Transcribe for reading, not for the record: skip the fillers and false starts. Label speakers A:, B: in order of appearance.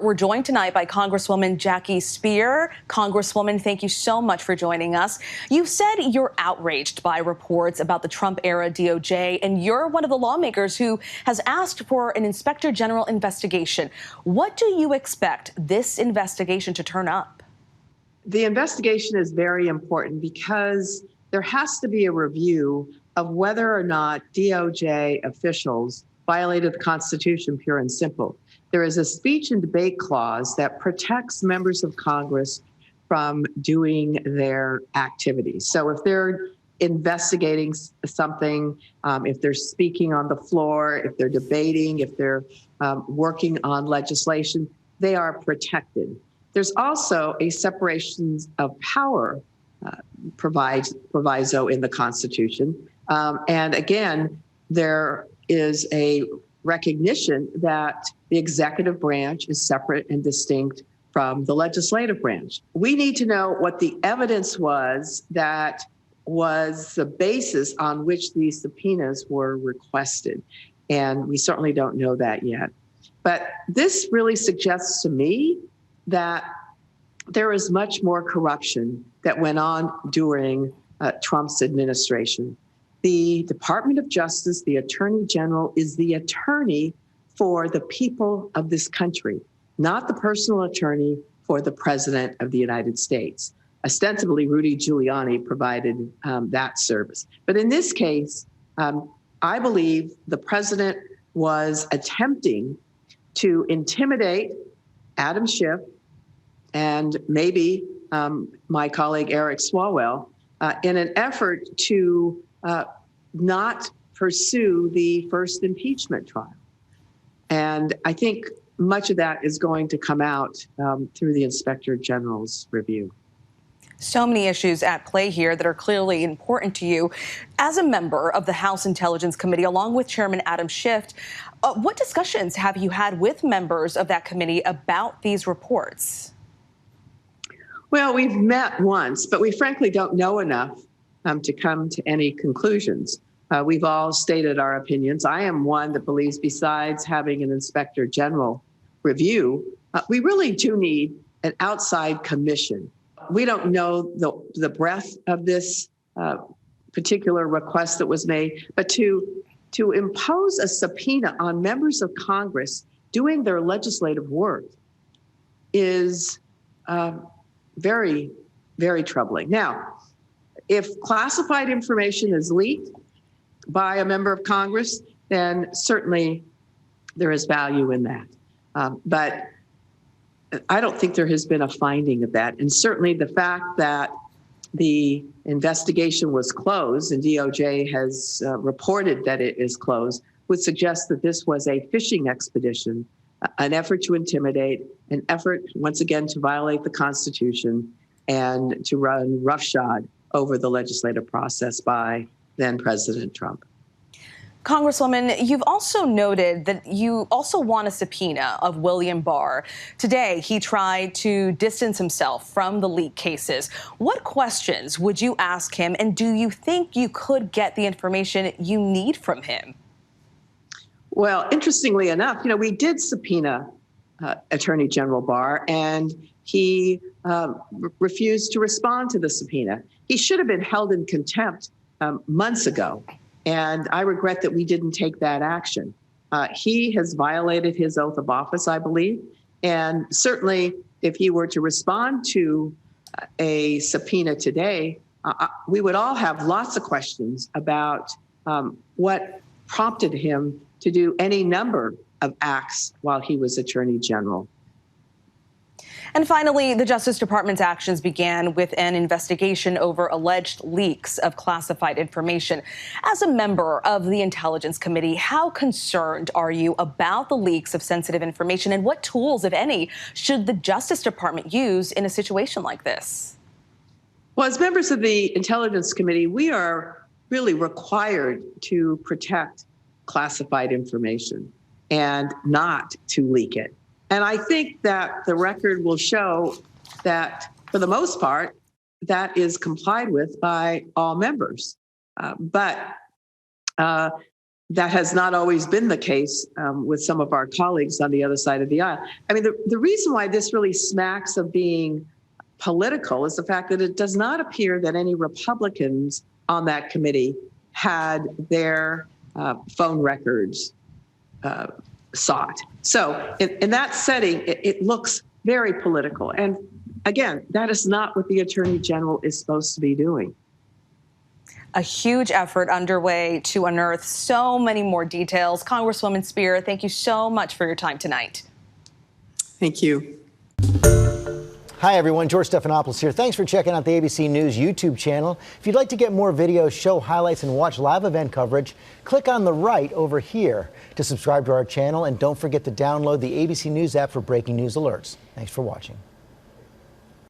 A: We're joined tonight by Congresswoman Jackie Speier. Congresswoman, thank you so much for joining us. You've said you're outraged by reports about the Trump-era DOJ, and you're one of the lawmakers who has asked for an Inspector General investigation. What do you expect this investigation to turn up?
B: The investigation is very important because there has to be a review of whether or not DOJ officials violated the Constitution, pure and simple. There is a speech and debate clause that protects members of Congress from doing their activities. So if they're investigating something, if they're speaking on the floor, if they're debating, if they're working on legislation, they are protected. There's also a separation of power proviso in the Constitution. And again, there is a recognition that the executive branch is separate and distinct from the legislative branch. We need to know what the evidence was that was the basis on which these subpoenas were requested. And we certainly don't know that yet. But this really suggests to me that there is much more corruption that went on during Trump's administration. The Department of Justice, the Attorney General, is the attorney for the people of this country, not the personal attorney for the President of the United States. Ostensibly, Rudy Giuliani provided that service. But in this case, I believe the president was attempting to intimidate Adam Schiff and maybe my colleague Eric Swalwell in an effort to not pursue the first impeachment trial. And I think much of that is going to come out through the Inspector General's review.
A: So many issues at play here that are clearly important to you. As a member of the House Intelligence Committee, along with Chairman Adam Schiff, what discussions have you had with members of that committee about these reports?
B: Well, we've met once, but we frankly don't know enough to come to any conclusions. We've all stated our opinions. I am one that believes besides having an Inspector General review, we really do need an outside commission. We don't know the breadth of this particular request that was made, but to impose a subpoena on members of Congress doing their legislative work is very, very troubling. Now, if classified information is leaked by a member of Congress, then certainly there is value in that. But I don't think there has been a finding of that. And certainly the fact that the investigation was closed and DOJ has reported that it is closed would suggest that this was a fishing expedition, an effort to intimidate, an effort, once again, to violate the Constitution and to run roughshod over the legislative process by then President Trump.
A: Congresswoman, you've also noted that you also want a subpoena of William Barr. Today, he tried to distance himself from the leak cases. What questions would you ask him, and do you think you could get the information you need from him?
B: Well, interestingly enough, we did subpoena Attorney General Barr, and he refused to respond to the subpoena. He should have been held in contempt months ago, and I regret that we didn't take that action. He has violated his oath of office, I believe, and certainly if he were to respond to a subpoena today, we would all have lots of questions about what prompted him to do any number of acts while he was Attorney General.
A: And finally, the Justice Department's actions began with an investigation over alleged leaks of classified information. As a member of the Intelligence Committee, how concerned are you about the leaks of sensitive information, and what tools, if any, should the Justice Department use in a situation like this?
B: Well, as members of the Intelligence Committee, we are really required to protect classified information and not to leak it. And I think that the record will show that, for the most part, that is complied with by all members. But that has not always been the case with some of our colleagues on the other side of the aisle. I mean, the reason why this really smacks of being political is the fact that it does not appear that any Republicans on that committee had their phone records sought. So in that setting, it looks very political. And again, that is not what the Attorney General is supposed to be doing.
A: A huge effort underway to unearth so many more details. Congresswoman Speier, thank you so much for your time tonight.
B: Thank you.
C: Hi, everyone. George Stephanopoulos here. Thanks for checking out the ABC News YouTube channel. If you'd like to get more videos, show highlights, and watch live event coverage, click on the right over here to subscribe to our channel. And don't forget to download the ABC News app for breaking news alerts. Thanks for watching.